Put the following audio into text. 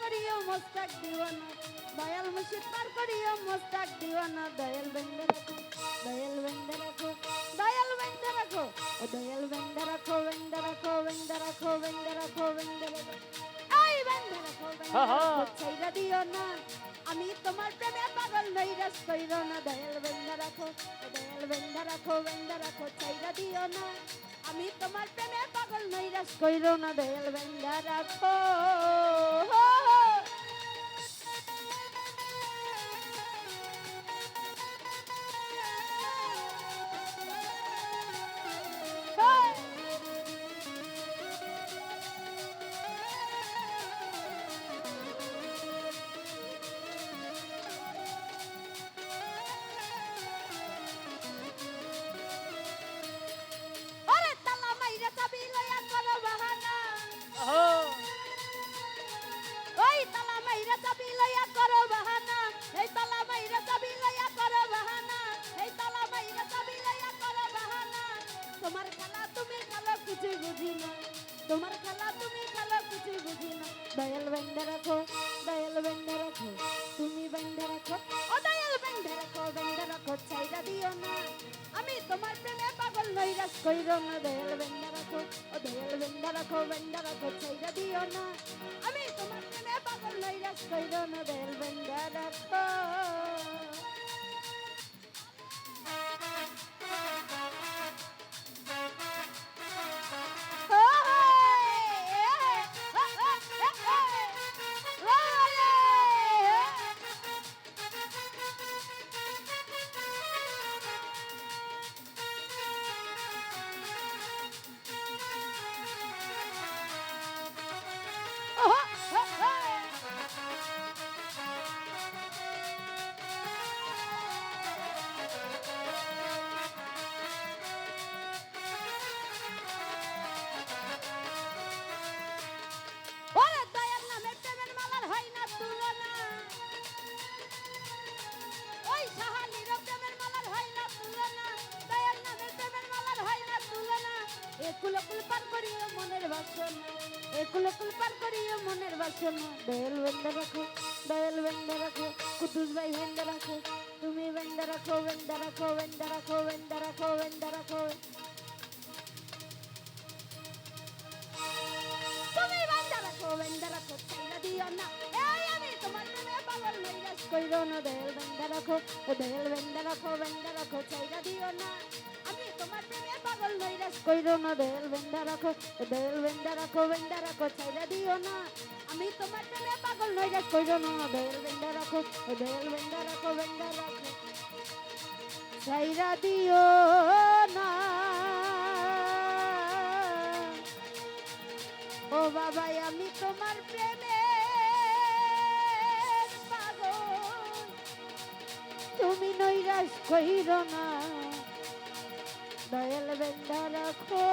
করিও মোস্তাক দিওয়ানা দয়াল মুর্শিদ পার করিও মোস্তাক দিওয়ানা দয়াল বেন্দে রাখো দয়াল বেন্দে রাখো দয়াল বেন্দে রাখো ও দয়াল বেন্দে রাখো বেন্দে রাখো বেন্দে রাখো বেন্দে রাখো বেন্দে রাখো এই বেন্দে রাখো বেন্দে রাখো ছাইরা দিও না আমি তোমার প্রেমে পাগল নৈরাশ কইরো না দয়াল বেন্দে রাখো ও দয়াল বেন্দে রাখো বেন্দে রাখো ছাইরা দিও না আমি তোমার প্রেমে পাগল নৈরাশ কইরো না দয়াল বেন্দে রাখো তোমার খেলা তুমি খেলো কিছু বুঝি না তোমার খেলা তুমি খেলো কিছু বুঝি না দয়াল বেন্দে রাখো দয়াল বেন্দে রাখো তুমি বেন্দে রাখো ও দয়াল বেন্দে রাখো ছাইরা দিও না আমি তোমার প্রেমে পাগল নৈরাশ কইরো না দয়াল বেন্দে রাখো ও দয়াল বেন্দে রাখো ছাইরা দিও না আমি তোমার প্রেমে পাগল নৈরাশ কইরো না দয়াল বেন্দে রাখো একুলকুল পার করিও মনের বাসনা একুলকুল পার করিও মনের বাসনা দয়াল বেন্দে রাখো দয়াল বেন্দে রাখো কুদ্দুস ভাই বেন্দে রাখো তুমি বেন্দে রাখো বেন্দে রাখো বেন্দে রাখো বেন্দে রাখো বেন্দে রাখো তুমি বেন্দে রাখো ছাইরা দিও না এই আমি তোমার প্রেমে পাগল নৈরাশ কইরো না দয়াল বেন্দে রাখো দয়াল বেন্দে রাখো ছাইরা দিও না আমি তোমার প্রেমে পাগল নৈরাশ কইরো না দয়াল বেন্দে রাখো ছাইরা দিও না আমি তোমার প্রেমে পাগল নৈরাশ কইরো না দয়াল বেন্দে রাখো ছাইরা দিও না ও বাবা আমি তোমার প্রেমে পাগল তুমি নৈরাশ কইরো না দয়াল বেন্দে রাখো